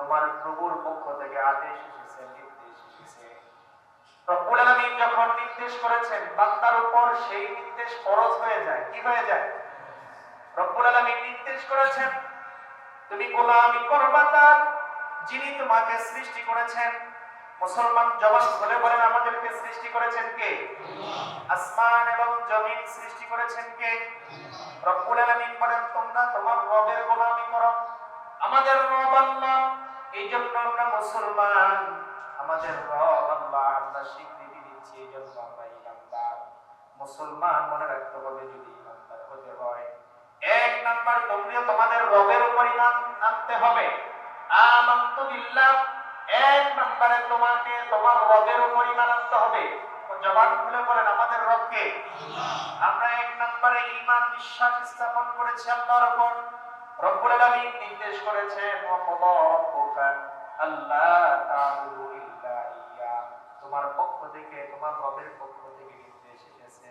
তোমার প্রভুর পক্ষ থেকে আদেশ এসেছে, নির্দেশ এসেছে। রব্বুল আলামিন যখন নির্দেশ করেছেন বান্দার উপর, সেই নির্দেশ ফরজ হয়ে যায়। কি হয়ে যায়? রব্বুল আলামিন নির্দেশ করেছেন তুমি গোলামি করবা তার, যিনি তোমাকে সৃষ্টি করেছেন। মুসলমান জবান খুলে বলেন, আমাদেরকে সৃষ্টি করেছেন কে? আসমান এবং জমিন সৃষ্টি করেছেন কে? রব্বুল আলামিন বলেন তোমরা তোমার রবের গোলামি করো। আমাদের রব আল্লাহ, এই জন্য আমরা মুসলমান। আমাদের রব আল্লাহ, আমরা স্বীকৃতি দিচ্ছি, এই জন্য আমরা ইমানদার। মুসলমান মনে রাখতে হবে, যদি ইমানদার হতে হয় এক নাম্বার তোমরা তোমাদের রবের উপর ঈমান আনতে হবে। আমানতু বিল্লাহ, এক নম্বরে তোমাকে তোমার রবের উপর ঈমান আনতে হবে। জবান খুলে বলেন আমাদের রবকে আল্লাহ। আমরা এক নম্বরে ঈমান বিশ্বাস স্থাপন করেছি আল্লাহর উপর। রব্বুল আলামিন নির্দেশ করেছেন ওয়া ক্বাদা রাব্বুকা আল্লা তা'বুদু ইল্লা ইয়্যা, তোমার পক্ষ থেকে, তোমার রবের পক্ষ থেকে নির্দেশ এসেছে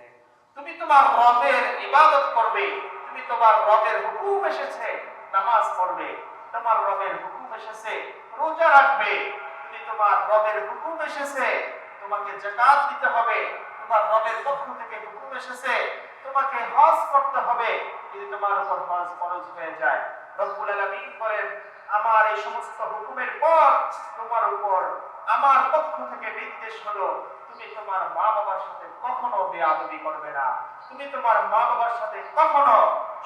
তুমি তোমার রবের ইবাদত করবে। তুমি তোমার রবের হুকুম এসেছে নামাজ পড়বে, তোমার রবের হুকুম এসেছে রোজা রাখবে, তুমি তোমার রবের হুকুম এসেছে তোমাকে যাকাত দিতে হবে, তোমার রবের পক্ষ থেকে হুকুম এসেছে তোমাকে হজ করতে হবে। যদি তোমার উপর হজ ফরজ হয়ে যায়, রব্বুল আলামিন বলেন আমার এই সমস্ত হুকুমের পর তোমার উপর আমার পক্ষ থেকে নির্দেশ হলো তুমি তোমার মা বাবার সাথে কখনো বেয়াদবি করবে না, তুমি তোমার মা বাবার সাথে কখনো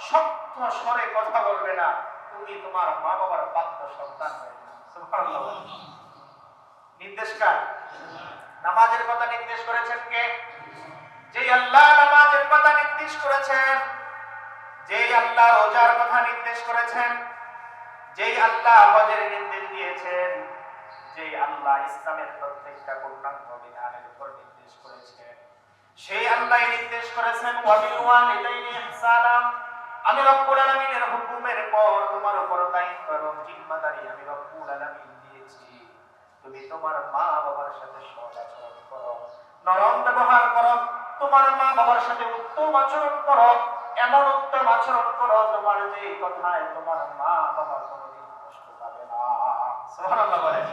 শক্ত স্বরে কথা বলবে না, তুমি তোমার মা বাবার বাধ্য সন্তান হয়ে যাবে। সুবহানাল্লাহ। নির্দেশ কার? নামাজের কথা নির্দেশ করেছেন কে? যে আল্লাহ নামাজের কথা নির্দেশ করেছেন, যে আল্লাহ রোজার কথা নির্দেশ করেছেন, যে আল্লাহ হজের নির্দেশ দিয়েছেন, যে আল্লাহ ইসলামের প্রত্যেকটা পূর্ণাঙ্গ বিধানের উপর নির্দেশ করেছেন, সেই আল্লাহ নির্দেশ করেছেন ওয়া বিল ওয়ালিদাইনি ইহসানা। আমি রব্বুল আলামিনের হুকুমের পর তোমার উপর দায়িত্ব এবং জিম্মাদারি আমি রব্বুল আলামিন দিয়েছি। তুমি তোমার মা বাবার সাথে সৎ আচরণ করো, নরম ব্যবহার করো, তোমার মা বাবার সাথে উত্তম আচরণ করো, এমন উত্তম আচরণ করো তোমার যে কথায় তোমার মা বাবা কোনোদিন কষ্ট পাবে না। সুবহানাল্লাহ বলেন।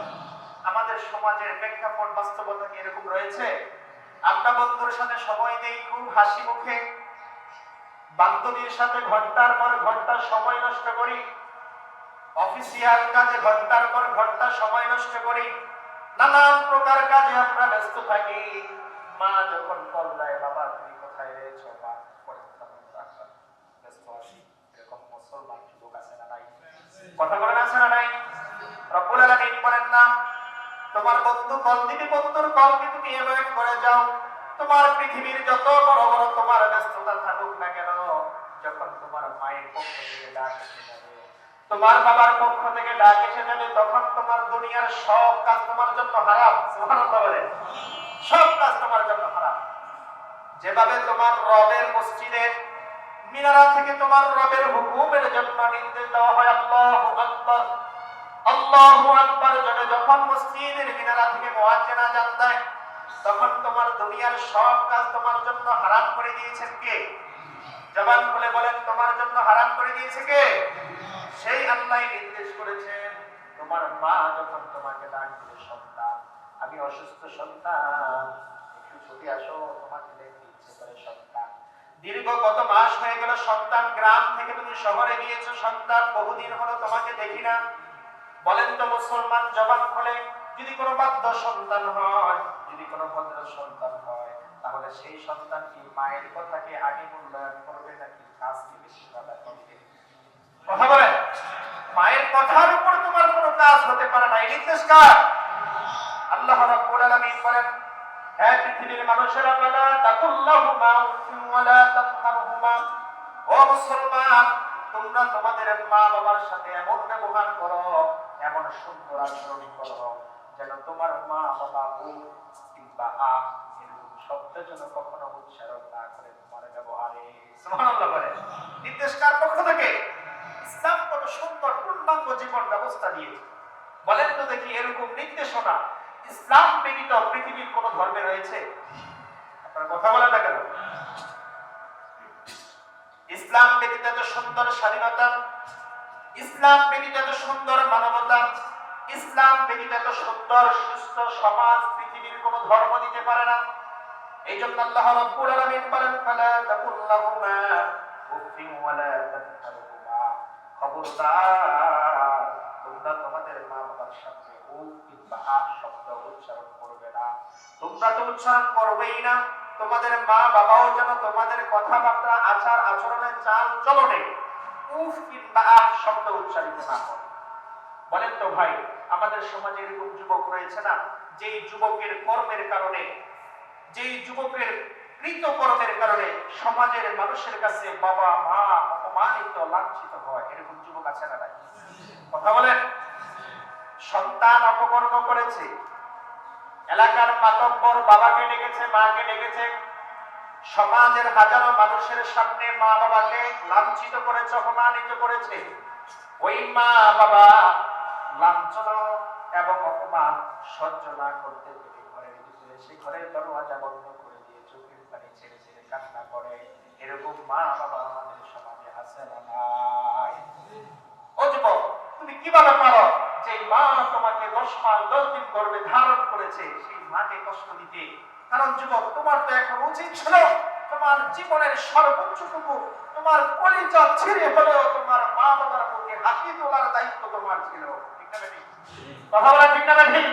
আমাদের সমাজের প্রেক্ষাপট বাস্তবতা কি এরকম রয়েছে? আমরা বন্ধুর সাথে সময় দেই খুব হাসি মুখে, বান্ধবীর সাথে ঘন্টার পর ঘন্টা সময় নষ্ট করি, অফিসিয়াল কাজে ঘন্টার পর ঘন্টা সময় নষ্ট করি, নানান প্রকার কাজে আমরা ব্যস্ত থাকি। মা যখন কল দেয় বাবা তুমি কোথায় রয়েছো, বা ব্যস্ত আছি, এরকম মুসলমান যুবক আছে না নাই? কথা বলেন আছে না নাই? রব্বুল আলামিন বলেন না তোমার বন্ধু কল দিবি, বন্ধুর কলকে তুমি এভয়েড করে যাও। তোমার পৃথিবীর যত বড় বড় তোমার ব্যস্ততা থাকুক না কেন, যখন তোমার মায়ের পক্ষ থেকে ডাক এসে যাবে, তোমার বাবার পক্ষ থেকে ডাক এসে যাবে, তখন তোমার দুনিয়ার সব কাজ তোমার জন্য হারাম। সুবহানাল্লাহ বলেন। সব কাজ তোমার জন্য হারাম। যেভাবে তোমার রবের মসজিদের মিনারা থেকে তোমার রবের হুকুমের জন্য নির্দেশ দেওয়া হয় আল্লাহু আকবার, আল্লাহু আকবার জোরে যখন মসজিদের মিনারা থেকে মুয়াজ্জিন আযান দেয়, তখন তোমার দুনিয়ার সব কাজ তোমার জন্য হারাম করে দিয়েছেন কে? জবান খুলে বলেন তোমার জন্য হারাম করে দিয়েছে কে? সেই আল্লাহ নির্দেশ করেছেন তোমার মা যখন তোমাকে ডাক দিবে, সন্তান আমি অসুস্থ সন্তান একটু ছুটে আসো, তোমাকে দেখতে ইচ্ছে করে সন্তান। দীর্ঘ কত মাস হয়ে গেল সন্তান গ্রাম থেকে তুমি শহরে গিয়েছো, সন্তান বহুদিন হলো তোমাকে দেখি না। বলেন তো মুসলমান জবান খুলে, যদি কোনো বাধ্য সন্তান হয়, যদি কোনো ভদ্র সন্তান হয়, তাহলে সেই সন্তান কি মায়ের কথাকে আগে মূল্যায়ন করবে নাকি কাজকে বেশি প্রাধান্য দিবে? কথা বলেন। মায়ের কথার উপর তোমার কোনো কাজ হতে পারে না, এই নির্দেশ কার? আল্লাহ রাব্বুল আলামিন বলেন হে পৃথিবীর মানুষেরা, ওয়ালা তাকুল্লাহুমা ওয়ালা তানহারহুমা, ও মুসলমান তোমরা তোমাদের মা বাবার সাথে এমন ব্যবহার করো, এমন সুন্দর আচরণ করো যেন তোমার মা বাবা ও কিংবা আ এরকম শব্দ যেন কখনো উচ্চারণ না করে তোমার ব্যবহারে। সুবহানাল্লাহ বলেন। নির্দেশ কার পক্ষ থেকে? ইসলাম কত সুন্দর পূর্ণাঙ্গ জীবন ব্যবস্থা দিয়েছে। বলেন তো দেখি এরকম নির্দেশনা ইসলাম ব্যতীত পৃথিবীর কোন ধর্মে রয়েছে? আপনারা কথা বলেন না কেন? ইসলাম ব্যতীত এত সুন্দর স্বাধীনতা, ইসলাম ব্যতীত এত সুন্দর মানবতা, ইসলাম ব্যতীত এত সুন্দর সুস্থ সমাজ পৃথিবীর কোন ধর্ম দিতে পারে না। এই জন্য আল্লাহ রাব্বুল আলামিন বলেন, ফালা তাকুল্লাহুমা উফিন ওয়ালা তানহারহুমা, খবরদার তোমরা তোমাদের মা বাবার সামনে উফ কিংবা আহ শব্দ উচ্চারণ করবে না। তোমরা তো উচ্চারণ করবেই না, তোমাদের মা বাবাও যেন তোমাদের কথাবার্তা আচার আচরণের চাল চলনে উফ কিংবা আহ শব্দ উচ্চারিত না করে। বলেন তো ভাই, আমাদের সমাজে এরকম যুবক রয়েছে না, যেই যুবকের কর্মের কারণে, যেই যুবকের কৃতকর্মের কারণে সমাজের মানুষের কাছে বাবা মা অপমানিত লাঞ্ছিত হয়? এরকম যুবক আছে না ভাই? কথা বলেন। সন্তান অপকর্ম করেছে, এলাকার মাতব্বর বাবাকে ডেকেছে, মাকে ডেকেছে, সমাজের হাজারো মানুষের সামনে মা বাবাকে লাঞ্ছিত করেছে, অপমানিত করেছে। ওই মা বাবা লাঞ্ছনা এবং অপমান সহ্য না করতে পেরে ঘরের ভিতরে এসে ঘরের দরওয়াজা বন্ধ করে দিয়ে চোখের পানি ছেড়ে ছেড়ে কান্না করে। এরকম মা বাবা আমাদের সমাজে আছে না নাই? ও যুবক, তুমি কিভাবে পারো যে মা তোমাকে 10 মাস 10 দিন গর্ভে ধারণ করেছে সেই মাকে কষ্ট দিতে? কারণ যুবক, তোমার তো এখন উচিত ছিল তোমার জীবনের সর্বোচ্চটুকু তোমার কলিজা ছিঁড়ে হলেও তোমার মা বাবার মুখে হাসি তোলার দায়িত্ব তোমার ছিল। ঠিক না বেঠিক? কথা বলা ঠিক না বেঠিক?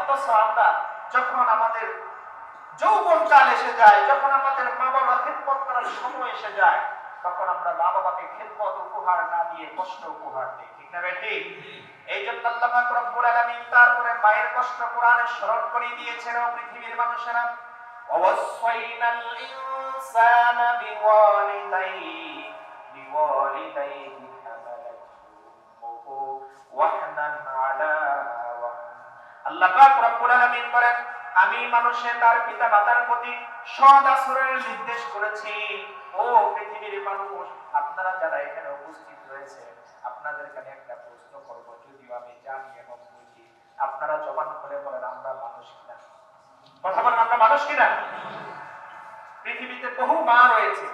অথচ আমরা যখন আমাদের যৌবনকাল এসে যায়, যখন আমাদের মা বাবা খিদমত করার সময় এসে যায়, তখন আমরা মা বাবাকে খিদমত উপহার না দিয়ে কষ্ট উপহার দিই। ঠিক না বেঠিক? এই জন্য আল্লাহ পাক রব্বুল আলামিন তারপরে মায়ের কষ্ট কোরআনে স্মরণ করিয়ে দিয়েছেন। ও পৃথিবীর মানুষেরা, ওয়াসাইনাল ইনসানা বিওয়ালিদাইহি হামালাতহু ওয়াহনান আলা ওয়াহন। আল্লাহ পাক রব্বুল আলামিন বলেন, আমি মানুষের তার পিতা মাতার প্রতি সৎ আচরণের নির্দেশ করেছি। ও পৃথিবীর মানুষ, আপনারা যারা এখানে উপস্থিত রয়েছে, আপনাদের কাছে একটা প্রশ্ন করব, যদিও আমি জানি এবং বুঝি, আপনারা জবান খুলে বলেন আমরা মানুষ কিনা? কথা বলেন, আমরা মানুষ কিনা? পৃথিবীতে বহু মা রয়েছে,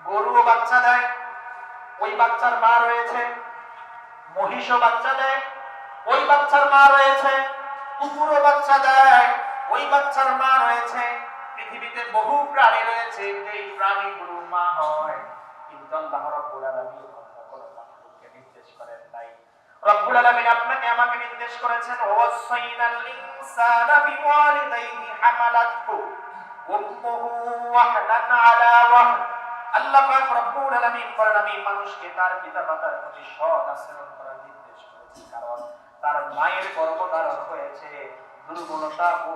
গরুও বাচ্চা দেয়, ওই বাচ্চার মা রয়েছে। মহিষও বাচ্চা দেয়, ওই বাচ্চার মা রয়েছে। কুকুরও বাচ্চা দেয়, ওই বাচ্চার মা রয়েছে। পৃথিবীতে বহু প্রাণী রয়েছে, যেই প্রাণীগুলোর মা হয়, কিন্তু আল্লাহ রাব্বুল আলামিন অন্য কোন মাখলুককে নির্দেশ করেন নাই। রব্বুল আলামিন আপনাকে আমাকে নির্দেশ করেছেন, ওয়াসাইনাল ইনসানা বিওয়ালিদাইহি হামালাতহু উম্মুহু ওয়াহনান আলা ওয়াহন। আল্লাহ পাক রব্বুল আলামিন বলেন, আমি মানুষকে তার পিতামাতার প্রতি সৎ আচরণ করার নির্দেশ করেছি, কারণ তার মায়ের গর্ভধারণ হয়েছে দুর্বলতা ও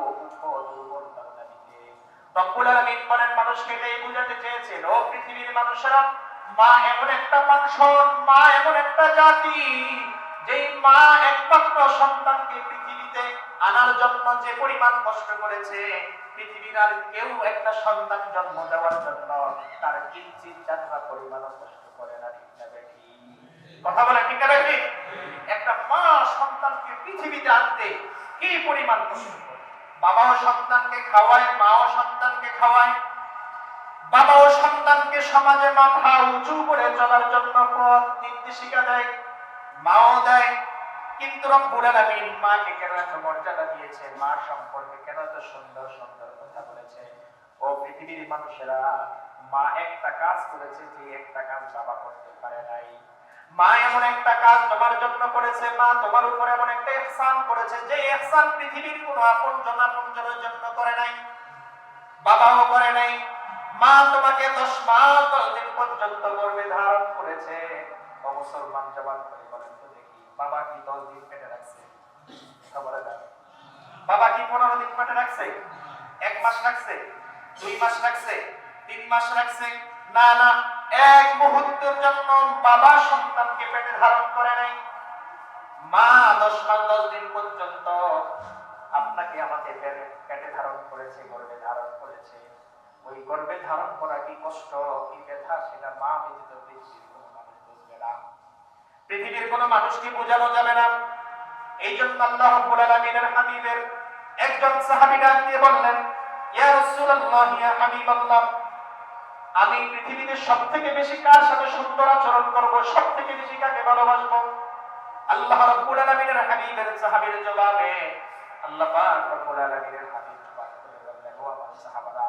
দুর্বলতার দাবিতে। রব্বুল আলামিন বলেন, মানুষকে এটাই বুঝাতে চেয়েছেন, ও পৃথিবীর মানুষেরা, মা এমন একটা মানুষন, মা এমন একটা জাতি, যেই মা একমাত্র সন্তানকে পৃথিবীতে আনার জন্য যে পরিমাণ কষ্ট করেছে, পৃথিবীর আর কেউ একটা সন্তান জন্ম দেওয়ার জন্য তার কিঞ্চিত যাত্রা পরিমাণ কষ্ট করে না। ঠিক না বেঠিক? কথা বলে ঠিক না বেঠিক? একটা মা সন্তানকে পৃথিবীতে আনতে কি পরিমাণ কষ্ট করে। বাবাও সন্তানকে খাওয়ায়, মাও সন্তানকে খাওয়ায়, বাবাও সন্তানকে সমাজে মাথা উঁচু করে চলার জন্য পথ নির্দেশিকা দেয়, মাও দেয়। কিন্তু রব্বুল আলামিন মাকে কেন এত মর্যাদা দিয়েছে, মা সম্পর্কে কেন এত সুন্দর সুন্দর কথা বলেছে? ও পৃথিবীর মানুষেরা, মা একটা কাজ করেছে যে একটা কাজ বাবা করতে পারে নাই। মা এমন একটা কাজ তোমার জন্য করেছে, মা তোমার উপর এমন একটা ইহসান করেছে যে ইহসান পৃথিবীর কোনো আপনজনের জন্য করে নাই, বাবাও করে নাই। মা তোমাকে 10 মাস 10 দিন পর্যন্ত গর্ভে ধারণ করেছে। ও মুসলমান, জবান করে বলেন তো দেখি, বাবা কি 10 দিন পেটে রাখছে? বাবা কি 15 দিন পেটে রাখছে? 1 মাস রাখছে? 2 মাস রাখছে? 3 মাস রাখছে? না না, এক মুহূর্তের জন্য বাবা সন্তানকে পেটে ধারণ করে নাই। মা 10 মাস 10 দিন পর্যন্ত আপনাকে আমাকে পেটে ধারণ করেছে, গর্ভে ধারণ করেছে। ওই গর্ভে ধারণ করা কি কষ্ট, কি ব্যথা, সেটা মা ব্যতীত পৃথিবীর কোনো মানুষ বুঝবে না, পৃথিবীর কোনো মানুষকে বোঝানো যাবে না। এই জন্য আল্লাহ রাব্বুল আলামিনের হাবিবের একজন সাহাবী ডাক দিয়ে বললেন, ইয়া রাসূলুল্লাহ, ইয়া হাবিবাল্লাহ, আমি পৃথিবীতে সবথেকে বেশি কার সাথে সুন্দর আচরণ করব, সবথেকে বেশি কাকে ভালোবাসবো? আল্লাহ রাব্বুল আলামিনের হাবিবের সাহাবীর জবাবে আল্লাহ পাক রব্বুল আলামিনের হাবিব জবাব করে বললেন, ও আমার সাহাবারা,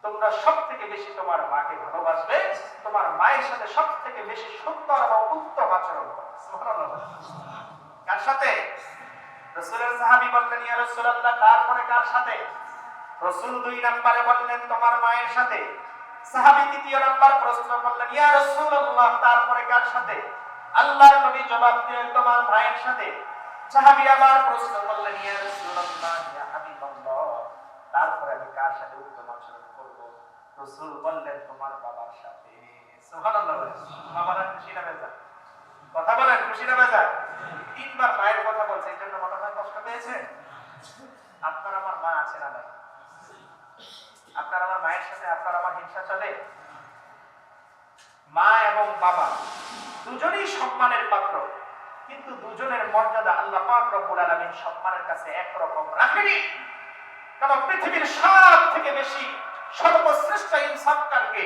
তোমরা সবথেকে বেশি তোমার মাকে ভালোবাসবে, তোমার মায়ের সাথে সবথেকে বেশি সুন্দর এবং উত্তম আচরণ করবে। সুবহানাল্লাহ। কার সাথে? রাসূলের সাহাবী বললেন, ইয়া রাসূলুল্লাহ, তারপরে কার সাথে? রাসূল 2 নম্বরে বললেন, তোমার মায়ের সাথে। সাহাবী 3 নম্বর প্রশ্ন করলেন, ইয়া রাসূলুল্লাহ, তারপরে কার সাথে? আল্লাহর নবী জবাব দিলেন, তোমার ভাইয়ের সাথে। সাহাবী আবার প্রশ্ন করলেন, ইয়া রাসূলুল্লাহ, ইয়া হাবিবাল্লাহ, তারপরে আমি কার সাথে উত্তম আচরণ করব? রাসূল বললেন, তোমার বাবার সাথে। সুবহানাল্লাহ। বাবারা খুশি না বেজার? কথা বলেন, খুশি না বেজার? 3 বার মায়ের কথা বলছে, এর জন্য মাথায় কষ্ট পেয়েছে? আপনার আমার মা আছে না নাই? আপনার আমার মায়ের সাথে আপনার আমার হিংসা চলে? মা এবং বাবা দুজনেই সম্মানের পাত্র, কিন্তু দুজনের মর্যাদা আল্লাহ পাক রব্বুল আলামিন সম্মানের কাছে একরকম রাখেনি। কারণ পৃথিবীর সব থেকে বেশি সর্বশ্রেষ্ঠ ইনসাফকারকে,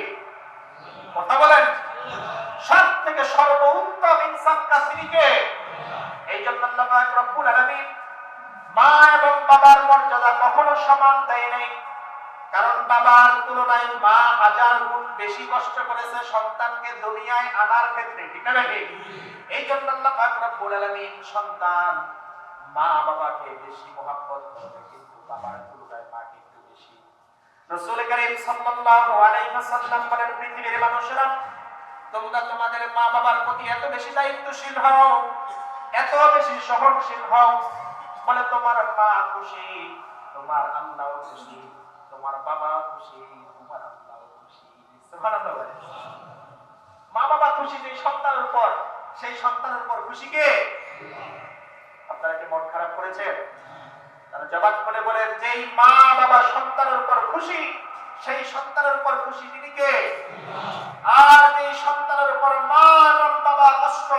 কথা বলেন, সব থেকে সর্বোত্তম ইনসাফকার তিনি কে? এই জন্য আল্লাহ পাক রব্বুল আলামিন মা এবং বাবার মর্যাদা কখনো সমান দেয় নাই। কারণ বাবার তুলনায় মা 1000 গুণ বেশি কষ্ট করেছে সন্তানকে দুনিয়ায় আনার ক্ষেত্রে, ঠিক না নাকি? এই জন্য আল্লাহ পাক রব্বুল আলামিন সন্তান মা বাবাকে বেশি মহব্বত করে, কিন্তু বাবার তুলনায় মাকে একটু বেশি। রাসূল কারীম সাল্লাল্লাহু আলাইহি ওয়াসাল্লাম বলেন, পৃথিবীর মানুষেরা, তোমরা তোমাদের মা বাবার প্রতি এত বেশি দায়িত্বশীল হও, এত বেশি সহনশীল হও, বলে তোমার মা খুশি, তোমার আল্লাহও খুশি, তোমার বাবা খুশি, তোমার আল্লাহও খুশি। সুবহানাল্লাহ। মা বাবা খুশি যে সন্তানের উপর, সেই সন্তানের উপর খুশি কে? আপনারা কি মন খারাপ করেছেন? তারা জবাব করে বলেন, যেই মা বাবা সন্তানের উপর খুশি, সেই সন্তানের উপর খুশি তিনি কে? আর যেই সন্তানের উপর মা এবং বাবা কষ্ট,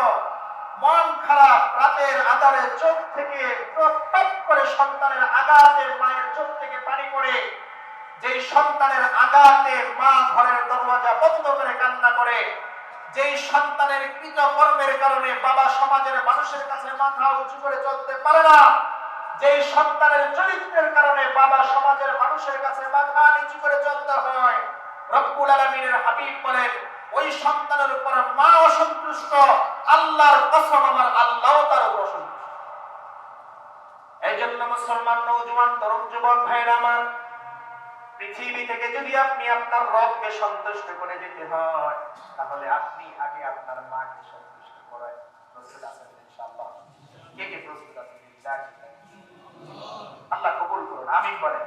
মন খারাপ, রাতের আঁধারে চোখ থেকে টপ করে সন্তানের আঘাতে মায়ের চোখ থেকে পানি পড়ে, যেই সন্তানের আঘাতে মা ঘরের দরওয়াজা বন্ধ করে কান্না করে, যেই সন্তানের কৃতকর্মের কারণে বাবা সমাজের মানুষের কাছে মাথা উঁচু করে চলতে পারে না, যেই সন্তানের চরিত্রের কারণে বাবা সমাজের মানুষের কাছে মাথা নিচু করে চলতে হয়, রব্বুল আলামিনের হাবিব বলেন, ওই সন্তানের উপর মা অসন্তুষ্ট, আল্লাহর কসম আমার আল্লাহও তার উপর অসন্তুষ্ট। এই জন্য মুসলমান নওজোয়ান তরুণ যুবক ভাইরা আমার, পৃথিবী থেকে যদি আপনি আপনার রবকে সন্তুষ্ট করে যেতে হয়, তাহলে আপনি আগে আপনার মাকে সন্তুষ্ট করেন। প্রস্তুত আছেন ইনশাআল্লাহ? কে কে প্রস্তুত আছেন? আল্লাহ কবুল করুন, আমিন বলেন।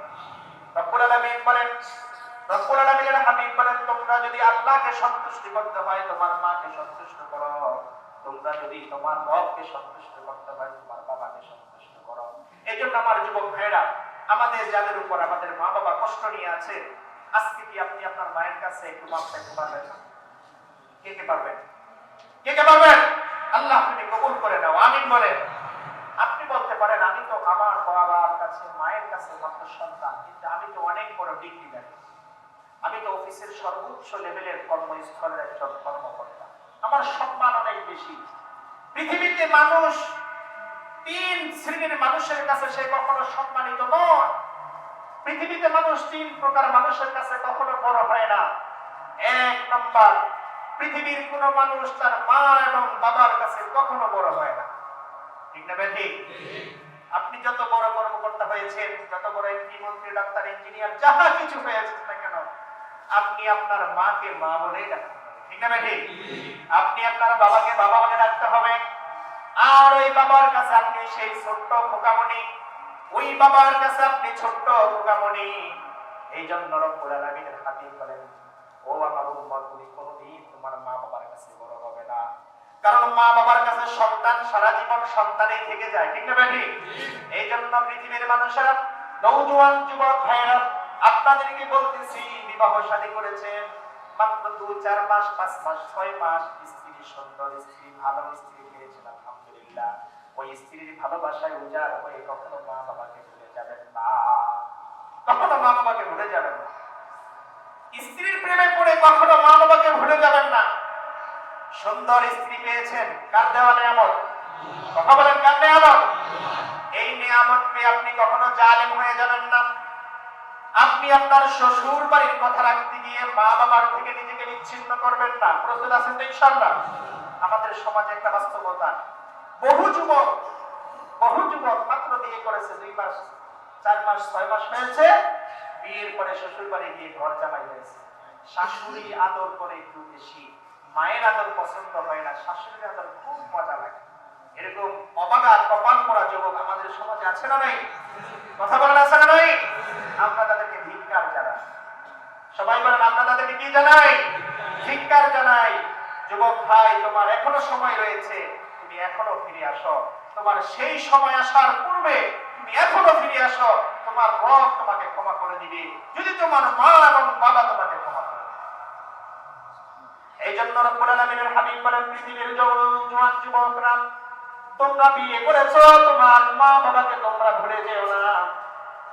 রব্বুল আলামিন বলেন, রব্বুল আলামিনের হাবিব বলেন, তোমরা যদি আল্লাহকে সন্তুষ্ট করতে হয়, তোমার মাকে সন্তুষ্ট করো। তোমরা যদি তোমার রবকে সন্তুষ্ট করতে হয়, তোমার বাবাকে সন্তুষ্ট করো। এইজন্য আমার যুবক ভাইরা, আমাদের যাদের উপর আমাদের মা বাবা কষ্ট নিয়ে আছে, আজকে কি আপনি আপনার মায়ের কাছে একটু মাপ চাইতে পারবেন? কে কে পারবেন? কে কে পারবেন? আল্লাহ তুমি কবুল করে নাও, আমিন বলেন। আপনি বলতে পারেন, আমি তো আমার বাবার কাছে, মায়ের কাছে মাত্র সন্তান, কিন্তু আমি তো অনেক বড় ডিগ্রি জানি, আমি তো অফিসের সর্বোচ্চ লেভেলের কর্মস্থলের একজন কর্মকর্তা, আমার সম্মান অনেক বেশি। পৃথিবীতে মানুষ 3 শ্রেণীর মানুষের কাছে সে কখনো সম্মানিত নয়। পৃথিবীতে মানুষ 3 প্রকার মানুষের কাছে কখনো বড় হয় না। 1 নাম্বার, পৃথিবীর কোন মানুষ তার মা এবং বাবার কাছে কখনো বড় হয় না, ঠিক না বেঠিক? আপনি যত বড় কর্মকর্তা হয়েছেন, যত বড় এমপি, মন্ত্রী, ডাক্তার, ইঞ্জিনিয়ার, যাহা কিছু হয়েছেন না কেন, আপনি আপনার মাকে মা বলেই ডাকতে হবে, ঠিক না বেঠিক? আপনি আপনার বাবাকে বাবা বলে ডাকতে হবে। আর ওই বাবার কাছে আপনি সেই ছোট্ট খোকামণি, ওই বাবার কাছে আপনি ছোট্ট খোকামণি। এই জন্য রব্বুল আলামিনের হাবিব বলেন, ও আমার উম্মত, তুমি কোনদিন তোমার মা বাবার কাছে বড় হবে না। কারণ মা বাবার কাছে সন্তান সারা জীবন সন্তানই থেকে যায়, ঠিক না বেঠিক? এই জন্য পৃথিবীর মানুষেরা, নওজোয়ান যুবক ভাইরা, আপনাদেরকে বলতেছি, বিবাহ শাদী করেছেন মাত্র 2-4 মাস, 5 মাস, 6 মাস, স্ত্রী সুন্দর, স্ত্রী ভালো, স্ত্রী পেয়েছেন আলহামদুলিল্লাহ। ওই স্ত্রীর ভালোবাসায় উজাড় হয়ে কখনো মা বাবাকে ভুলে যাবেন না, কখনো মা বাবাকে ভুলে যাবেন না। স্ত্রীর প্রেমে পড়ে কখনো মা বাবাকে ভুলে যাবেন না। সুন্দর স্ত্রী পেয়েছেন, কার দেওয়া নিয়ামত? কথা বলেন, কার নিয়ামত? এই নিয়ামত পেয়ে আপনি কখনো জালেম হয়ে যাবেন না। আপনি আপনার শ্বশুর বাড়ির কথা রাখতে গিয়ে মা বাবার থেকে নিজেকে বিচ্ছিন্ন করবেন না। প্রস্তুত আছেন তো ইনশাআল্লাহ? আমাদের সমাজে একটা বাস্তবতা, বহু যুবক মাত্র বিয়ে করেছে 2 মাস, 4 মাস, 6 মাস হয়েছে, বিয়ের পরে শ্বশুর বাড়ি গিয়ে ঘর জামাই হয়েছে। শাশুড়ি আদর করে একটু বেশি, মায়ের আদর পছন্দ হয় না, শাশুড়ির আদর খুব মজা লাগে। এরকম অবাগা কপাল পড়া যুবক আমাদের সমাজে আছে না নাই? কথা বলেন, আছে না নাই? আমরা তাদেরকে ধিক্কার জানাই। সবাই বলেন, আমরা তাদেরকে কি জানাই? ধিক্কার জানাই। যুবক ভাই, তোমার এখনো সময় রয়েছে, তুমি এখনো ফিরে আসো। তোমার সেই সময় আসার পূর্বে তুমি এখনো ফিরে আসো, তোমার রব তোমাকে ক্ষমা করে দিবে, যদি তোমার মা এবং বাবা তোমাকে ক্ষমা করে। এই জন্য রব্বুল আলামিনের হাবিব বলেন, পৃথিবীর জওয়ান যুবকরা, তোমরা বিয়ে করেছো, তোমার মা বাবাকে তোমরা ভুলে যেও না।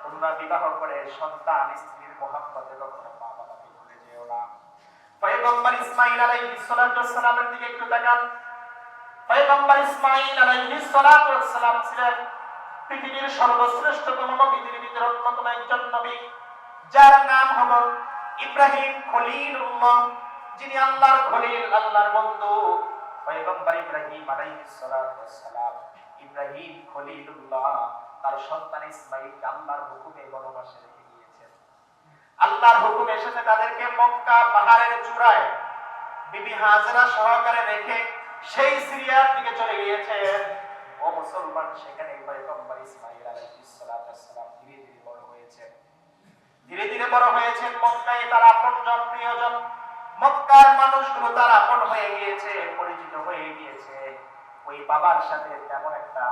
তোমরা বিবাহ করে সন্তান স্ত্রীর মহব্বতে কখনো মা বাবাকে ভুলে যেও না। পয়গম্বর ইসমাঈল আলাইহিস সালাতু ওয়াস সালামের দিকে একটু তাকান। পয়গম্বর ইসমাঈল আলাইহিস সালাতু ওয়াস সালাম ছিলেন পৃথিবীর সর্বশ্রেষ্ঠতম নবীদের ভিতরে অন্যতম একজন নবী, যার নাম হলো ইব্রাহিম খলিলুল্লাহ, যিনি আল্লাহর খলিল, আল্লাহর বন্ধু। পয়গম্বর ইব্রাহিম আলাইহিস সালাতু ওয়াস সালাম, ইব্রাহিম খলিলুল্লাহ, তার সন্তান ইসমাঈলকে আল্লাহর হুকুমে বনবাসে রেখে গিয়েছেন। আল্লাহর হুকুম এসেছে তাদেরকে মক্কা পাহাড়ের চূড়ায় বিবি হাজেরা সহকারে রেখে সেই সিরিয়ার দিকে চলে গিয়েছেন। ও মুসলমান, সেখানে পয়গম্বর ইসমাঈল আলাইহিস সালাতু ওয়াস সালাম ধীরে ধীরে বড় হয়েছেন। মক্কায় তার আপনজন, প্রিয়জন, মক্কার মানুষগুলো তার আপন হয়ে গিয়েছে, পরিচিত হয়ে গিয়েছে। ওই বাবার সাথে তেমন একটা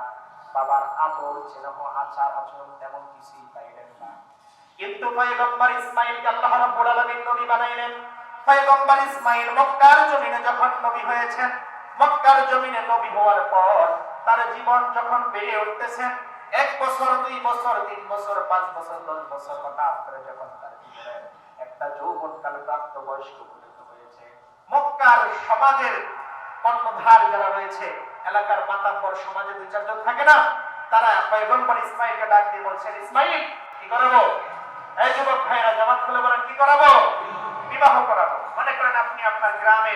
বাবার আদর, স্নেহ, আচার আচরণ তেমন কিছুই পাইলেন না। কিন্তু পয়গম্বর ইসমাঈলকে আল্লাহ রাব্বুল আলামিন নবী বানাইলেন। পয়গম্বর ইসমাঈল মক্কার জমিনে যখন নবী হয়েছেন, মক্কার জমিনে নবী হওয়ার পর তার জীবন যখন বেড়ে উঠতেছেন, 1 বছর, 2 বছর, 3 বছর, 5 বছর, 10 বছর হঠাৎ করে যখন তার জীবনে একটা যৌবনকাল প্রাপ্ত বয়স্ক উপনীত হয়েছে, মক্কার সমাজের কর্ণধার যারা রয়েছে, এলাকার মাতাব্বর, সমাজে 2-4 জন থাকে না, তারা পয়গম্বর ইসমাঈলকে ডাক দিয়ে বলছেন, ইসমাঈল, কি করাবো? এই যুবক ভাইরা জামাত খুলে বলেন, কি করাবো? বিবাহ করাবো। মনে করেন আপনি আপনার গ্রামে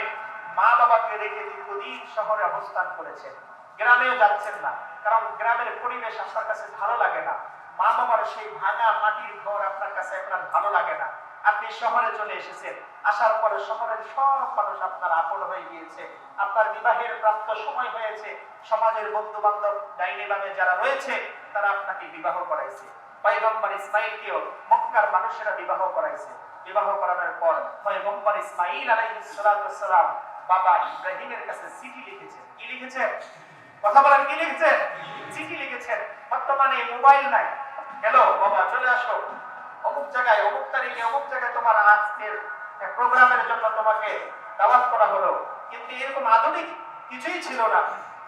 মা বাবাকে রেখে দীর্ঘদিন শহরে অবস্থান করেছেন, গ্রামেও যাচ্ছেন না, কারণ গ্রামের পরিবেশ আপনার কাছে ভালো লাগে না। মা বাবার সেই ভাঙা মাটির ঘর আপনার কাছে আপনার ভালো লাগে না। আপনি শহরে চলে এসেছেন, আসার পরে শহরের সব মানুষ আপনার আপন হয়ে গিয়েছে, আপনার বিবাহের প্রাপ্ত সময় হয়েছে, সমাজের বন্ধু বান্ধব, ডাইনি বামে যারা রয়েছে তারা আপনাকে বিবাহ করাইছে। পয়গম্বর ইসমাঈলকেও মক্কার মানুষেরা বিবাহ করাইছে। বিবাহ করানোর পর পয়গম্বর ইসমাঈল আলাইহিস সালাতু ওয়াস সালাম বাবা ইব্রাহিমের কাছে চিঠি লিখেছেন। কি লিখেছেন? কথা বলেন, কি লিখেছেন? চিঠি লিখেছেন। বর্তমানে মোবাইল নাই, হ্যালো বাবা চলে আসো, অমুক জায়গায় অমুক তারিখে অমুক জায়গায় তোমার আজকের প্রোগ্রামের জন্য তোমাকে দাওয়াত করা হলো, কিন্তু এরকম আধুনিক কিছুই ছিল না।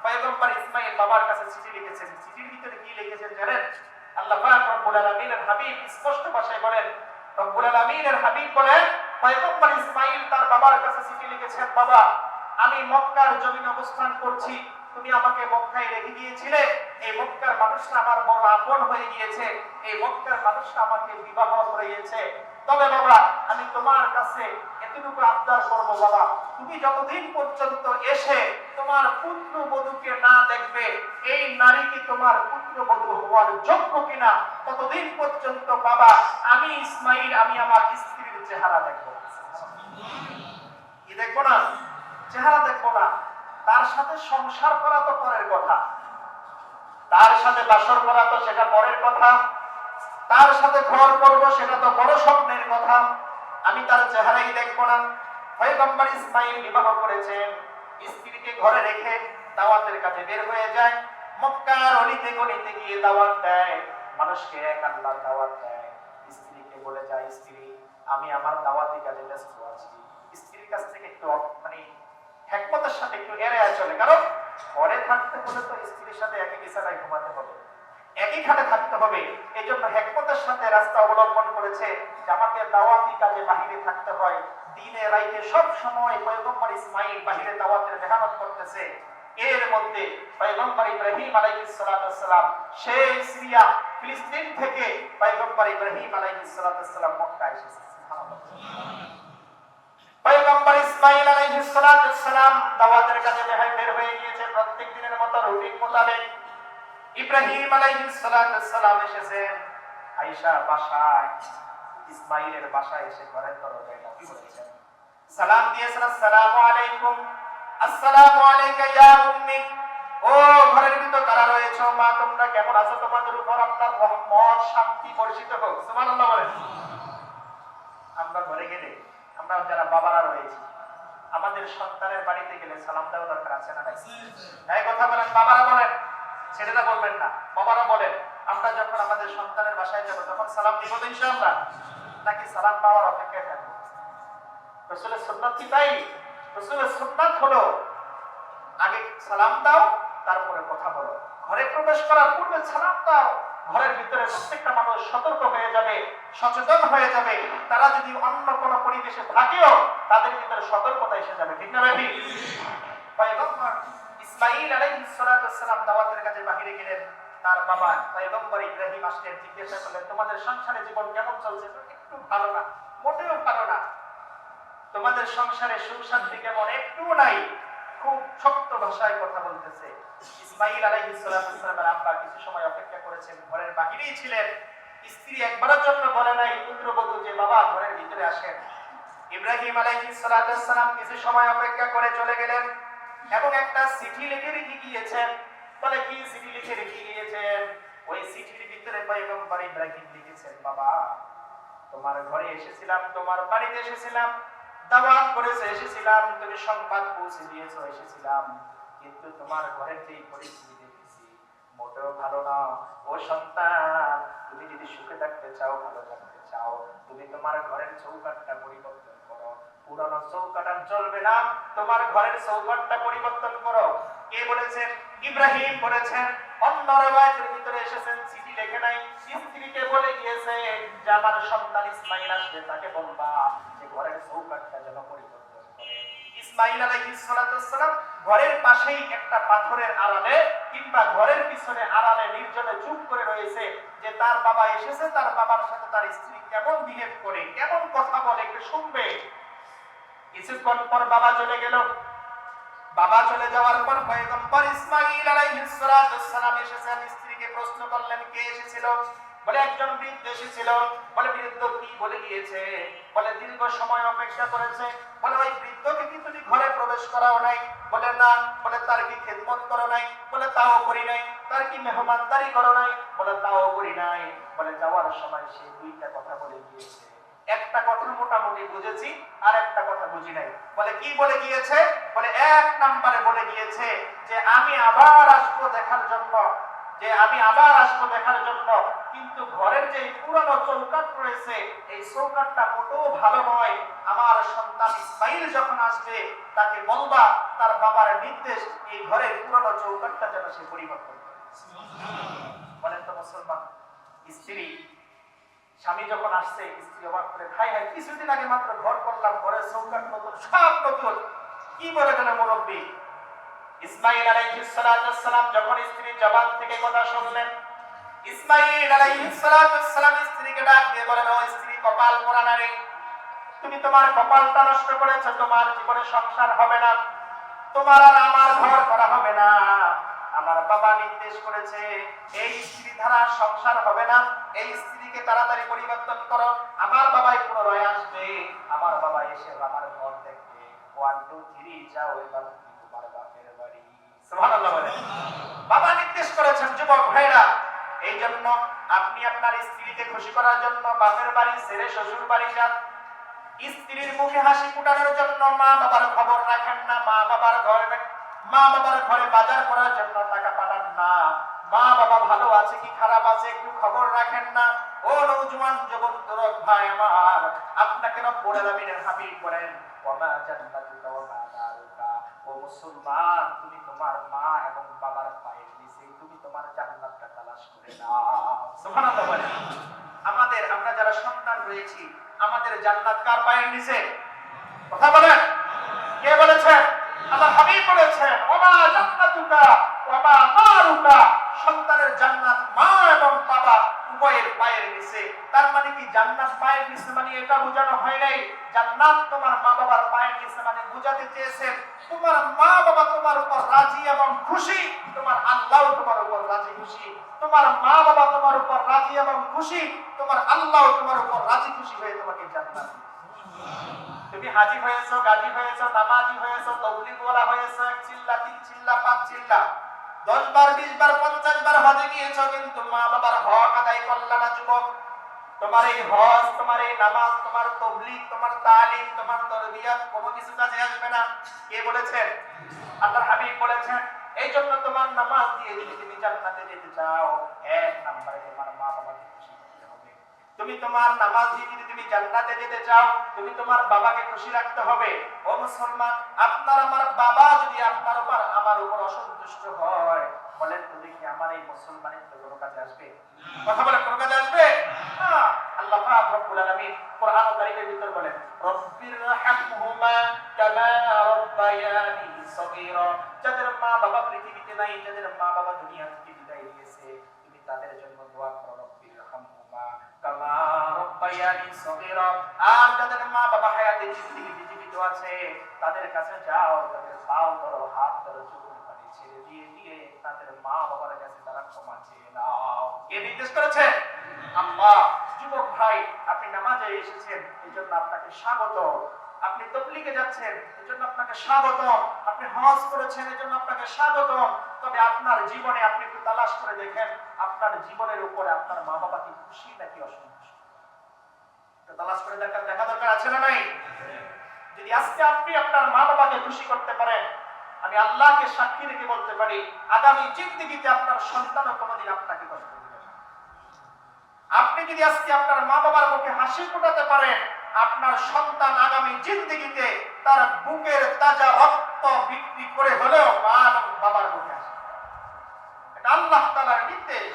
পয়গম্বর ইসমাঈল বাবার কাছে চিঠি লিখেছেন। চিঠির ভিতরে কি লিখেছেন জানেন? আল্লাহ পাক রব্বুল আলামিনের হাবিব স্পষ্ট ভাষায় বলেন, রব্বুল আলামিনের হাবিব বলেন, পয়গম্বর ইসমাঈল তার বাবার কাছে চিঠি লিখেছেন, বাবা আমি মক্কার জমিনে অবস্থান করছি, তুমি আমাকে মক্কায় রেখে গিয়েছিলে, এই মক্কার মানুষরা আমার বড় আপন হয়ে গিয়েছে, এই মক্কার মানুষরা আমাকে বিবাহ করিয়েছে। তবে বাবা আমি তোমার কাছে এতটুকু আবদার করব, বাবা তুমি যতদিন পর্যন্ত এসে তোমার পুত্রবধূকে না দেখবে, এই নারী কি তোমার পুত্রবধূ হওয়ার যোগ্য কিনা, ততদিন পর্যন্ত বাবা আমি ইসমাঈল আমি আমার স্ত্রীর চেহারা দেখবো। কি দেখবো না? চেহারা দেখবো না। তার সাথে সংসার করা তো পরের কথা, তার সাথে বাসর করা তো সেটা পরের কথা, তার সাথে ঘর করব সেটা তো বড় স্বপ্নের কথা, আমি তার চেহারাই দেখবো না। পয়গম্বর ইসমাঈল বিবাহ করেছেন, স্ত্রীকে ঘরে রেখে দাওয়াতের কাজে বের হয়ে যায়, মক্কার অলিতে গলিতে গিয়ে দাওয়াত দেয়, মানুষকে এক আল্লাহর দাওয়াত দেয়। স্ত্রীকে বলে যায়, স্ত্রী আমি আমার দাওয়াতি কাজে ব্যস্ত আছি। স্ত্রীর কাছ থেকে একটু মানে হিকমতের সাথে একটু এড়িয়ে চলে, কারণ ঘরে থাকতে হলে তো স্ত্রীর সাথে একই বিছানায় ঘুমাতে হবে, একই খাটে থাকতে হবে। এই জন্য হিকমতের সাথে রাস্তা অবলম্বন করেছে যে আমাকে দাওয়াতি কাজে বাহিরে থাকতে হয়, দিনে রাইতে সব সময় পয়গম্বর ইসমাঈল বাহিরে দাওয়াতের মেহনত করতেছে। এর মধ্যে পয়গম্বর ইব্রাহিম আলাইহিস সালাম সেই সিরিয়া ফিলিস্তিন থেকে পয়গম্বর ইব্রাহিম আলাইহিস সালাম মক্কায় এসেছেন। সুবহানাল্লাহ। পয়গম্বর ইসমাঈল আলাইহিস সালাম দাওয়াতের কাজে বের হয়ে গিয়েছে প্রত্যেক দিনের মতো রুটিন মোতাবেক। ইব্রাহিম আলাইহিস সালাম এসেছেন আয়েশা বাসায়, ইসমাঈলের বাসায় এসে ঘরের দরজায় নক করেছেন, সালাম দিয়েছেন, আসসালামু আলাইকুম। আসসালামু আলাইকা ইয়া উম্মি। ও ঘরের ভিতর কারা রয়েছে মা, তোমরা কেমন আছো? তোমাদের উপর আল্লাহর রহমত শান্তি বর্ষিত হোক। সুবহানাল্লাহ বলেন। আমরা ঘরে গেলে, আমরা যারা বাবারা রয়েছি, আমাদের সন্তানের বাড়িতে গেলে সালাম দেওয়া দরকার আছে না নাই? এই কথা বলেন, বাবারা বলেন, ছেলেরা বলবেন না, বাবারা বলেন। আমরা যখন আমাদের সন্তানের বাসায় যাব তখন সালাম দিব তো ইনশাআল্লাহ, নাকি সালাম পাওয়ার অপেক্ষায় থাকবো? রাসূলের সুন্নাত কি তাই? রাসূলের সুন্নাত হলো আগে সালাম দাও, তারপরে কথা বলো। ঘরে প্রবেশ করার পূর্বে সালাম দাও। ঘরের ভিতরে প্রত্যেকটা মানুষ সতর্ক হয়ে যাবে, সচেতন হয়ে যাবে। তারা যদি অন্য কোনো পরিবেশে থাকেও তাদের ভিতরে সতর্কতা এসে যাবে। ঠিক না ভাই? পয়গম্বর ইসমাঈল আলাইহিস সালাম দাওয়াতের কাজে বাহিরে গেলেন। তার বাবা পয়গম্বর ইব্রাহিম আসলেন, জিজ্ঞাসা করলেন, তোমাদের সংসারে জীবন কেমন চলছে? একটু ভালো না, মোটেও ভালো না। তোমাদের সংসারে সুখ শান্তি কেমন? একটু নাই। খুব শক্ত ভাষায় কথা বলতেছে। ইসমাঈল আলাইহিস সালামের আব্বা কিছু সময় অপেক্ষা করেছেন, ঘরের বাহিরেই ছিলেন। স্ত্রী একবারের জন্য বলে নাই পুত্রবধূ যে বাবা ঘরের ভিতরে আসেন। ইব্রাহিম আলাইহিস সালাম কিছু সময় অপেক্ষা করে চলে গেলেন এবং একটা চিঠি লিখে রেখে গিয়েছেন। বলে কি চিঠি লিখে রেখে গিয়েছেন? ওই চিঠির ভিতরে পয়গম্বর ইব্রাহিম লিখেছেন, বাবা তোমার ঘরে এসেছিলাম, তোমার বাড়িতে এসেছিলাম, দাওয়াত করেছে এসেছিলাম, তুমি সংবাদ পৌঁছে দিয়েছো এসেছিলাম, কিন্তু তোমার ঘরের যে পরিস্থিতি দেখেছি মোটেও ভালো না। ও সন্তান, তুমি যদি সুখে থাকতে চাও, ভালো থাকতে চাও, তুমি তোমার ঘরের চৌকাঠটা পরিবর্তন করো। পুরানো চৌকাঠ আর চলবে না, তোমার ঘরের চৌকাঠটা পরিবর্তন করো। কে বলেছেন? ইব্রাহিম বলেছেন। অন্য রওয়ায়াতের ভিতরে এসেছেন চিঠি লেখে নাই, স্ত্রীকে বলে গিয়েছে যে আমার সন্তান ইসমাঈল আসবে, তাকে বলবা যে ঘরের চৌকাঠটা যেন পরিবর্তন করে। ইসমাঈল আলাইহিস সালাম ঘরের পাশেই একটা পাথরের আড়ালে কিংবা ঘরের পিছনে আড়ালে নির্জনে চুপ করে রয়েছে যে তার বাবা এসেছে, তার বাবার সাথে তার স্ত্রী কেমন বিহেভ করে, কেমন কথা বলে একটু শুনবে। কিছুক্ষণ পর বাবা চলে গেল। বাবা চলে যাওয়ার পর পয়গম্বর ইসমাঈল আলাইহিস সালাম এসেছেন, স্ত্রীকে প্রশ্ন করলেন কে এসেছিল? বলে একজন বৃদ্ধ এসেছিল। বলে বৃদ্ধ কি বলে গিয়েছে? বলে দীর্ঘ সময় অপেক্ষা করেছে। বলে ওই বৃদ্ধকে কি তুমি ঘরে প্রবেশ করাও নাই? বলে না। বলে তার কি খেদমত করো নাই? বলে তাও করি নাই। তার কি মেহমানদারি করো নাই? বলে তাও করি নাই। বলে যাওয়ার সময় সে দুইটা কথা বলে গিয়েছে, একটা কথা মোটামুটি বুঝেছি আর একটা কথা বুঝি নাই। বলে কি বলে গিয়েছে? বলে এক নম্বরে বলে গিয়েছে যে আমি আবার আসবো দেখার জন্য, যে আমি আবার আসবো দেখার জন্য, কিন্তু ঘরের যে পুরানো চৌকাঠ রয়েছে এই চৌকাঠটা মোটেও ভালো নয়। আমার সন্তান ইসমাঈল যখন আসবে তাকে বলবা তার বাবার নির্দেশ এই ঘরের পুরানো চৌকাঠটা যেন সে পরিবর্তন করে। বলেন তো মুসলমান, স্ত্রী স্বামী যখন আসছে স্ত্রী অবাক করে, হাই হাই কিছুদিন আগে মাত্র ঘর করলাম, ঘরের চৌকাঠ নতুন, সব নতুন, কি বলে গেল মুরব্বী? ইসমাঈল আলাইহিস সালাম যখন স্ত্রীর জবান থেকে কথা শুনলেন, ইসমাঈল আলাইহিস সালাম স্ত্রীকে ডাক দিয়ে বলেন, ও স্ত্রী, কপাল পোড়া নারী, তুমি তোমার কপালটা নষ্ট করেছো, তোমার জীবনে সংসার হবে না, তোমার আর আমার ঘর করা হবে না। আমার বাবা নির্দেশ করেছে এই স্ত্রী ধারা সংসার হবে না, এই স্ত্রীকে তাড়াতাড়ি পরিবর্তন করো। আমার বাবাই পুনরায় আসবে, আমার বাবা এসে আমার ঘর দেখবে। 1 2 3 যাও, এবার তোমার বাপের বাড়ি। সুবহানাল্লাহ বলেন। বাবা নির্দেশ করেছেন যুবক ভাইরা, এই জন্য আপনি আপনার স্ত্রীকে খুশি করার জন্য বাপের বাড়ি ছেড়ে শ্বশুর বাড়ি যান। স্ত্রীর মুখে হাসি ফুটানোর জন্য মা বাবার খবর রাখেন না, মা বাবার ঘরে বাজার করার জন্য টাকা পাঠান না, মা বাবা ভালো আছে কি খারাপ আছে একটু খবর রাখেন না। ও নওজোয়ান যুবক তরুণ ভাই আমার, আপনাকে রব্বুল আলামিনের হাবিব বলেন, ওয়ামা জান্নাতুকা ওয়া মা নারুকা। ও মুসলমান, তুমি তোমার মা এবং বাবার পায়ের নিচে তুমি তোমার জান্নাতটা তালাশ করে নাও। সুবহানাল্লাহ বলেন। আমরা যারা সন্তান রয়েছি, আমাদের জান্নাত কার পায়ের নিচে? কথা বলেন, কে বলেছেন? আল্লাহ হাবিব বলেছেন ওমা জান্নাতুকা ওমা নারুকা, সন্তানের জান্নাত মা এবং বাবা উভয়ের পায়ের নিচে। তার মানে কি জান্নাত পায়ের নিচে মানে এটা বোঝানো হয় নাই জান্নাত তোমার মা বাবার পায়ের নিচে, মানে বুঝাতে চেয়েছেন তোমার মা বাবা তোমার উপর রাজি এবং খুশি, তোমার আল্লাহ তোমার উপর রাজি খুশি। তোমার মা বাবা তোমার উপর রাজি এবং খুশি, তোমার আল্লাহ তোমার উপর রাজি খুশি হয়ে তোমাকে জান্নাত। তুমি হাজি হয়েছো, গাজী হয়েছো, নামাজি হয়েছো, তাবলীগ ওয়ালা হয়েছো, এক চিল্লা, তিন চিল্লা, পাঁচ চিল্লা, 10 বার 20 বার 50 বার হজে গিয়েছো, কিন্তু মা বাবার হক আদায় করলা না যুবক। তোমার এই হজ, তোমার এই নামাজ, তোমার তাবলীগ, তোমার তালিম, তোমার তরবিয়ত কোনো কিছু কাজে আসবে না। কে বলেছেন? আল্লাহর হাবিব বলেছেন এই জন্য তোমার নামাজ দিয়ে যদি তুমি জান্নাতে যেতে চাও, এক নম্বরে তোমার মা বাবাকে খুশি করতে হবে। তুমি তোমার নামাজ দিয়ে যদি তুমি জান্নাতে যেতে চাও, তুমি তোমার বাবাকে খুশি রাখতে হবে। ও মুসলমান, আপনার আমার বাবা যদি আপনার উপর আমার উপর অসন্তুষ্ট হয়, বলেন তো দেখি আমার এই মুসলমানের তো কোনো কাজে আসবে? কথা বলেন, কোনো কাজে আসবে না। আল্লাহ পাক রব্বুল আলামিন কোরআন কারীমের ভিতর বলেন রব্বিরহামহুমা কামা রাব্বায়ানি সগীরা, যাদের মা বাবা পৃথিবীতে নাই, যাদের মা বাবা দুনিয়া থেকে বিদায় নিয়েছে, তুমি তাদের জন্য দোয়া করো রব্বিরহামহুমা কামা রাব্বায়ানি সগীরা। আর যাদের মা বাবা হায়াতে জীবিত আছে, তাদের কাছে যাও, তাদের পাও ধরো, হাত ধরো, চোখের পানি ছেড়ে দিয়ে দিয়ে তাদের মা বাবার কাছে তারা ক্ষমা চেয়ে নাও। কে নির্দেশ করেছে? আল্লাহ। যুবক ভাই, আপনি নামাজে এসেছেন, এজন্য আপনাকে স্বাগত। আপনি তাবলীগে যাচ্ছেন, এজন্য আপনাকে স্বাগত। আপনি হজ করেছেন, এজন্য আপনাকে স্বাগত। তবে আপনার জীবনে আপনি একটু তালাশ করে দেখেন, আপনার জীবনের উপরে আপনার মা বাবা কি খুশি নাকি অসন্তুষ্ট? একটু তালাশ করে দেখা দরকার আছে না নাই? যদি আজকে আপনি আপনার মা বাবাকে খুশি করতে পারেন, আমি আল্লাহকে সাক্ষী রেখে বলতে পারি আগামী জিন্দেগিতে আপনার সন্তানও কোনোদিন আপনাকে কষ্ট দিবে না। আপনি যদি আজকে আপনার মা বাবার মুখে হাসি ফোটাতে পারেন, আপনার সন্তান আগামী জিন্দেগিতে তার বুকের তাজা রক্ত বিক্রি করে হলেও মা এবং বাবার মুখে হাসি। এটা আল্লাহ তাআলার নির্দেশ।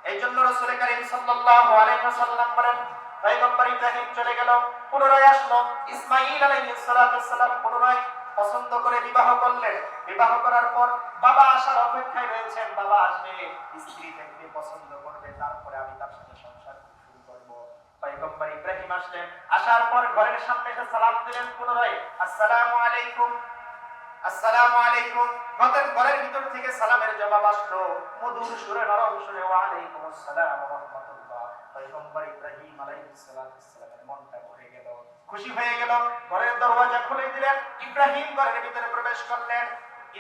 এই জন্য রাসূল কারীম সাল্লাল্লাহু আলাইহি ওয়াসাল্লাম বলেন, পয়গম্বর ইব্রাহিম চলে গেল, পুনরায় আসলো। ইসমাঈল আলাইহিস সালাম পুনরায় পছন্দ করে বিবাহ করলেন। বিবাহ করার পর বাবা আসার অপেক্ষায় রয়েছেন, বাবা আসবে, স্ত্রী দেখবে, পছন্দ করবে, তারপরে আমি তার সাথে সংসার শুরু করব। পয়গম্বর ইব্রাহিম আসলেন, আসার পর ঘরের সামনে এসে সালাম দিলেন পুনরায়, আসসালামু আলাইকুম, আসসালামু আলাইকুম। ঘরের ভিতর থেকে সালামের জবাব আসলো মধুর সুরে, নরম সুরে, ওয়া আলাইকুম আসসালাম ওয়া রাহমাতুল্লাহ। পয়গম্বর ইব্রাহিম আলাইহিস সালামের মনটা ভরে গেল, খুশি হয়ে গেল। ঘরের দরওয়াজা খুলে দিলেন, ইব্রাহিম ঘরের ভিতরে প্রবেশ করলেন।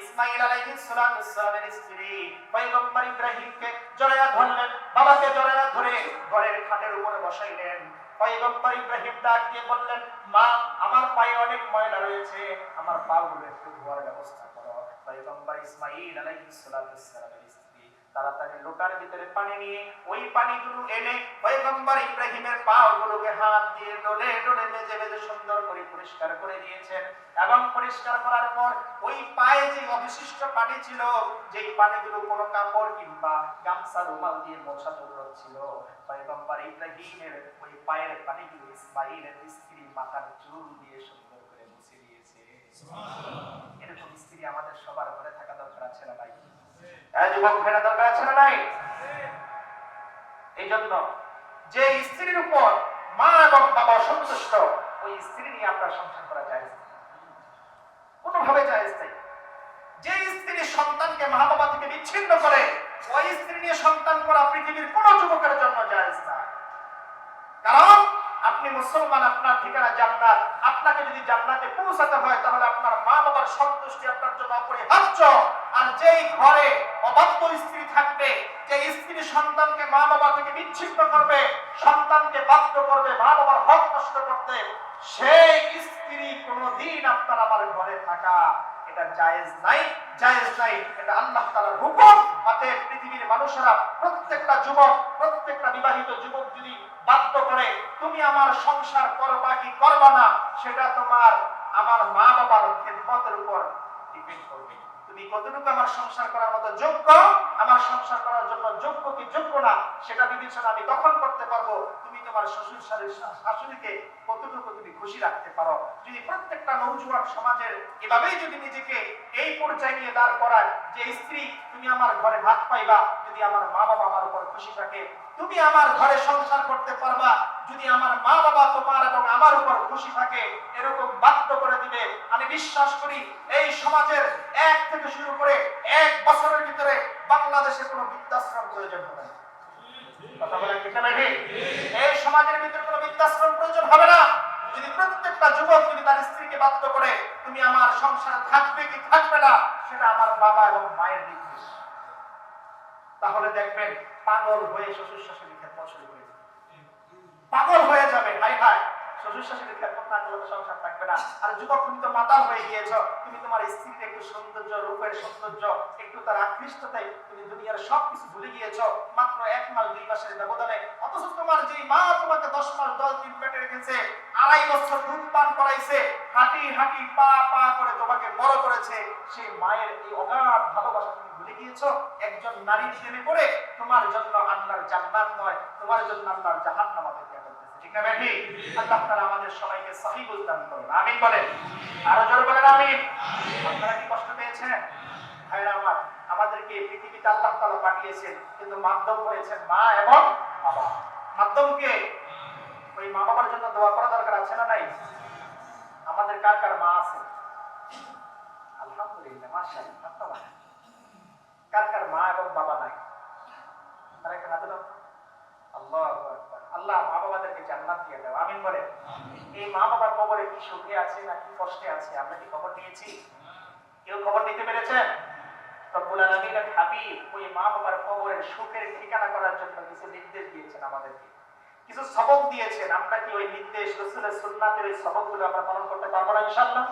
ইসমাঈল আলাইহিস সালামের স্ত্রী পয়গম্বর ইব্রাহিমকে জড়ায়া ধরলেন, বাবাকে জড়ায়া ধরে ঘরের খাটের উপরে বসাইলেন। পয়গম্বর ইব্রাহিম ডাক দিয়ে বললেন, মা, আমার পায়ে অনেক ময়লা রয়েছে, আমার পাগুলো একটু ধোয়ার ব্যবস্থা করো। পয়গম্বর ইসমাঈল আলাইহিস সালামের স্ত্রী তাড়াতাড়ি লোটার ভিতরে পানি নিয়ে ওই পানিগুলো এনে পয়গম্বর ইব্রাহিমের পাগুলোকে হাত দিয়ে ডলে ডলে মেজে মেজে সুন্দর করে পরিষ্কার করে দিয়েছেন। এবং পরিষ্কার করার পর ওই পায়ে যে অবশিষ্ট পানি ছিল, যেই পানিগুলো কোনো কাপড় কিংবা গামছা রুমাল দিয়ে মোছা দরকার ছিল, পয়গম্বর ইব্রাহিমের ওই পায়ের পানিগুলো ইসমাঈলের স্ত্রী মাথার চুল দিয়ে সুন্দর করে মুছে দিয়েছে। সুবহানাল্লাহ। এরকম স্ত্রী আমাদের সবার ঘরে থাকা দরকার আছে না ভাই? যুবক ভাইরা, দরকার আছে না নাই? এই জন্য যে স্ত্রীর উপর মা এবং বাবা সন্তুষ্ট, ওই স্ত্রী নিয়ে আপনার সংসার করা যায় কোনোভাবে জায়েজ নেই। যে স্ত্রী সন্তানকে মা বাবা থেকে বিচ্ছিন্ন করে, ওই স্ত্রী নিয়ে সন্তান করা পৃথিবীর কোন যুবকের জন্য জায়েজ না। কারণ আপনি মুসলমান, আপনার ঠিকানা জান্নাত। আপনাকে যদি জান্নাতে পৌঁছাতে হয়, তাহলে আপনার মা বাবার সন্তুষ্টি আপনার জন্য অপরিহার্য। আর যেই ঘরে অবাধ্য স্ত্রী থাকবে, যে স্ত্রী সন্তানকে মা বাবা থেকে বিচ্ছিন্ন করবে, সন্তানকে বাধ্য করবে মা বাবার হক নষ্ট করতে, সেই স্ত্রী কোনদিন আপনার আমার ঘরে থাকা এটা জায়েজ নাই, জায়েজ নাই। এটা আল্লাহ তাআলার হুকুম। অতএব পৃথিবীর মানুষেরা, প্রত্যেকটা যুবক, প্রত্যেকটা বিবাহিত যুবক যদি বাধ্য করে তুমি আমার সংসার করবা কি করবা না, সেটা তোমার আমার মা বাবার খেদমতের উপর ডিপেন্ড করবে। তুমি কতটুকু আমার সংসার করার মতো যোগ্য, আমার সংসার করার জন্য যোগ্য কি যোগ্য না সেটা বিবেচনা আমি তখন করতে পারবো তুমি তোমার শ্বশুর শাশুড়িকে কতটুকু তুমি খুশি রাখতে পারো। যদি প্রত্যেকটা নওজোয়ান সমাজের এভাবেই যদি নিজেকে এই পর্যায়ে নিয়ে দাঁড় করায় যে স্ত্রী তুমি আমার ঘরে ভাত পাইবা যদি আমার মা বাবা আমার উপর খুশি থাকে, তুমি আমার ঘরে সংসার করতে পারবা যদি আমার মা বাবা তোমার এবং আমার উপর খুশি থাকে, এরকম বাধ্য করে দিবে। আমি বিশ্বাস করি এই সমাজের 1 থেকে শুরু করে 1 বছরের ভিতরে বাংলাদেশে কোনো বৃদ্ধাশ্রম প্রয়োজন হবে না। কথা বলেন ঠিক না ঠিক? এই সমাজের ভিতরে কোনো বৃদ্ধাশ্রম প্রয়োজন হবে না যদি প্রত্যেকটা যুবক যদি তার স্ত্রীকে বাধ্য করে তুমি আমার সংসারে থাকবে কি থাকবে না সেটা আমার বাবা এবং মায়ের নির্দেশ। তাহলে দেখবেন পাগল হয়ে শ্বশুর শাশুড়ির খেদমত শুরু করে দিবে, পাগল হয়ে যাবে। হাই হাই, শ্বশুর শাশুড়ির খেদমত না করলে তো সংসার থাকবে না। আর যুবক তুমি তো মাতাল হয়ে গিয়েছো, তুমি তোমার স্ত্রীর একটু সৌন্দর্য, রূপের সৌন্দর্য, একটু তার আকৃষ্টতায় তুমি দুনিয়ার সবকিছু ভুলে গিয়েছো মাত্র 1 মাস 2 মাসের ব্যবধানে। অথচ তোমার যে মা তোমাকে 10 মাস 10 দিন পেটে রেখেছে, 2.5 বছর দুধ পান করাইছে, হাঁটি হাঁটি পা পা করে তোমাকে বড় করেছে, সেই মায়ের এই অগাধ ভালোবাসা তুমি ভুলে গিয়েছো একজন নারীর প্রেমে পড়ে। তোমার জন্য আল্লাহর জান্নাত নয়, তোমার জন্য আল্লাহর জাহান্নাম অপেক্ষা করতেছে। ঠিক না ভাই? আল্লাহ তাআলা আমাদের সবাইকে সহিহ বুঝ দান করুন। আমিন বলেন। আরো জোরে বলেন আমিন। আপনারা কি কষ্ট পেয়েছেন? ভাইরা আমার, আমাদেরকে পৃথিবীতে আল্লাহ তাআলা পাঠিয়েছেন কিন্তু মাধ্যম হয়েছেন মা এবং বাবা। মাধ্যমকে ওই মা বাবার জন্য দোয়া করা দরকার আছে না নাই? আমাদের কার কার মা আছে? আলহামদুলিল্লাহ, মাশাআল্লাহ। কার কার মা এবং বাবা নাই? তারা একটা হাত দাও। আল্লাহু আকবার। আল্লাহ মা বাবাদেরকে জান্নাত দিয়ে দাও। আমিন বলেন। এই মা বাবার কবরে কি সুখে আছে না কি কষ্টে আছে আমরা কি খবর নিয়েছি? কেউ খবর নিতে পেরেছেন? রব্বুল আলামিনের হাবিব ওই মা বাবার কবরের সুখের ঠিকানা করার জন্য কিছু নির্দেশ দিয়েছেন আমাদেরকে, কিছু সবক দিয়েছেন। আমরা কি ওই নির্দেশ রাসূলের সুন্নাতের ওই সবকগুলো আমরা পালন করতে পারবো না ইনশাআল্লাহ?